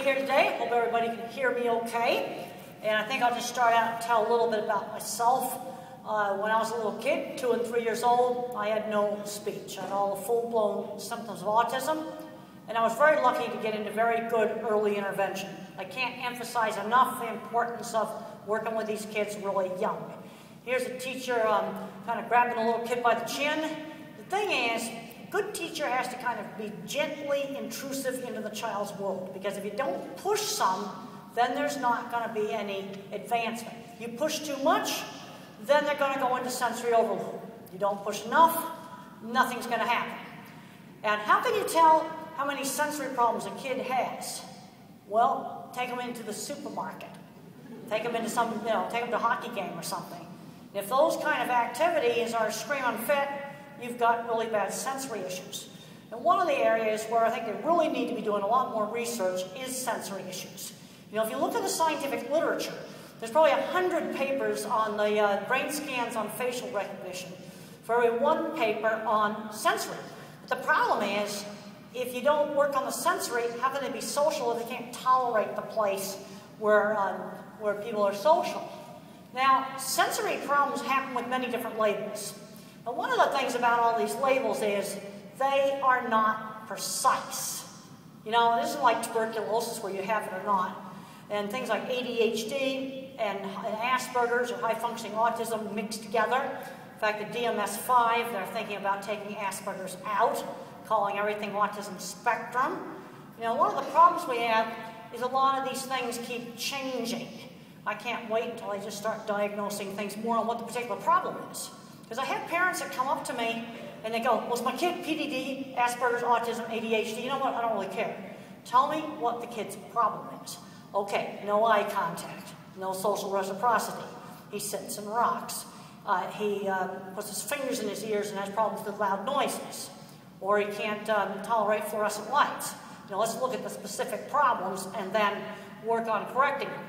here today. Hope everybody can hear me okay. And I think I'll just start out and tell a little bit about myself. When I was a little kid, 2 and 3 years old, I had no speech. I had all the full-blown symptoms of autism. And I was very lucky to get into very good early intervention. I can't emphasize enough the importance of working with these kids really young. Here's a teacher kind of grabbing a little kid by the chin. The thing is, a good teacher has to kind of be gently intrusive into the child's world, because if you don't push some, then there's not going to be any advancement. You push too much, then they're going to go into sensory overload. You don't push enough, nothing's going to happen. And how can you tell how many sensory problems a kid has? Well, take them into the supermarket. Take them into take them to a hockey game or something. And if those kind of activities are screaming fit, you've got really bad sensory issues. And one of the areas where I think they really need to be doing a lot more research is sensory issues. You know, if you look at the scientific literature, there's probably 100 papers on the brain scans on facial recognition for every 1 paper on sensory. But the problem is, if you don't work on the sensory, how can they be social if they can't tolerate the place where people are social? Now, sensory problems happen with many different labels. And one of the things about all these labels is they are not precise. You know, this isn't like tuberculosis where you have it or not. And things like ADHD and Asperger's or high-functioning autism mixed together. In fact, the DMS-5, they're thinking about taking Asperger's out, calling everything autism spectrum. You know, one of the problems we have is a lot of these things keep changing. I can't wait until I just start diagnosing things more on what the particular problem is. Because I have parents that come up to me and they go, well, is my kid PDD, Asperger's, autism, ADHD? You know what, I don't really care. Tell me what the kid's problem is. Okay, no eye contact, no social reciprocity. He sits and rocks. He puts his fingers in his ears and has problems with loud noises. Or he can't tolerate fluorescent lights. You know, let's look at the specific problems and then work on correcting them.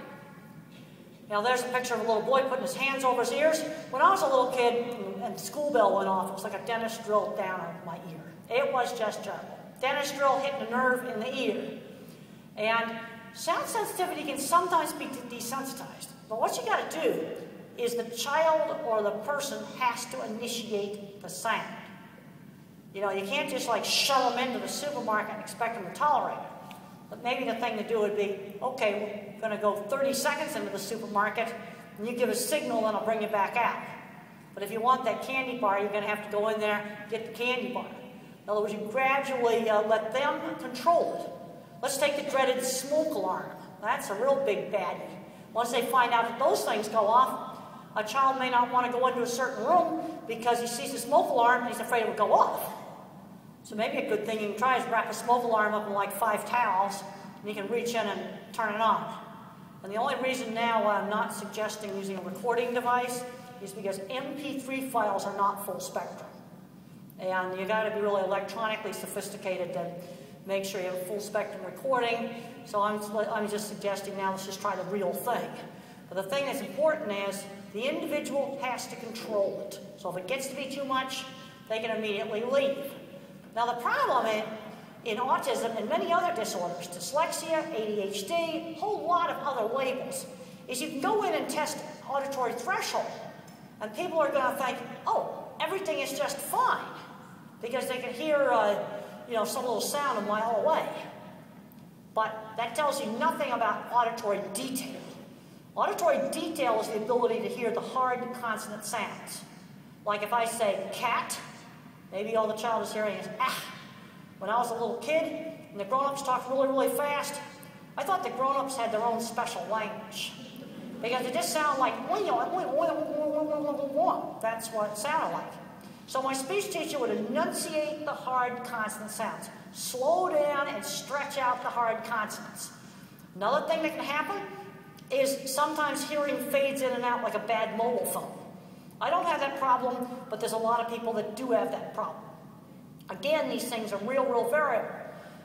Now, there's a picture of a little boy putting his hands over his ears. When I was a little kid and the school bell went off, it was like a dentist drill down my ear. It was just terrible. Dentist drill hitting a nerve in the ear. And sound sensitivity can sometimes be desensitized. But what you got to do is the child or the person has to initiate the sound. You know, you can't just like shove them into the supermarket and expect them to tolerate it. But maybe the thing to do would be, okay, we're going to go 30 seconds into the supermarket, and you give a signal, and I'll bring you back out. But if you want that candy bar, you're going to have to go in there and get the candy bar. In other words, you gradually let them control it. Let's take the dreaded smoke alarm. That's a real big baddie. Once they find out that those things go off, a child may not want to go into a certain room because he sees the smoke alarm and he's afraid it will go off. So maybe a good thing you can try is wrap a smoke alarm up in like 5 towels, and you can reach in and turn it on. And the only reason now why I'm not suggesting using a recording device is because MP3 files are not full spectrum. And you got to be really electronically sophisticated to make sure you have a full spectrum recording. So I'm just suggesting now let's just try the real thing. But the thing that's important is the individual has to control it. So if it gets to be too much, they can immediately leave. Now the problem in autism and many other disorders, dyslexia, ADHD, a whole lot of other labels, is you can go in and test auditory threshold, and people are going to think, oh, everything is just fine, because they can hear some little sound a mile away. But that tells you nothing about auditory detail. Auditory detail is the ability to hear the hard consonant sounds. Like if I say cat, maybe all the child is hearing is ah. When I was a little kid and the grown-ups talked really, really fast, I thought the grown-ups had their own special language. Because it just sounded like, that's what it sounded like. So my speech teacher would enunciate the hard consonant sounds. Slow down and stretch out the hard consonants. Another thing that can happen is sometimes hearing fades in and out like a bad mobile phone. I don't have that problem, but there's a lot of people that do have that problem. Again, these things are real, real variable.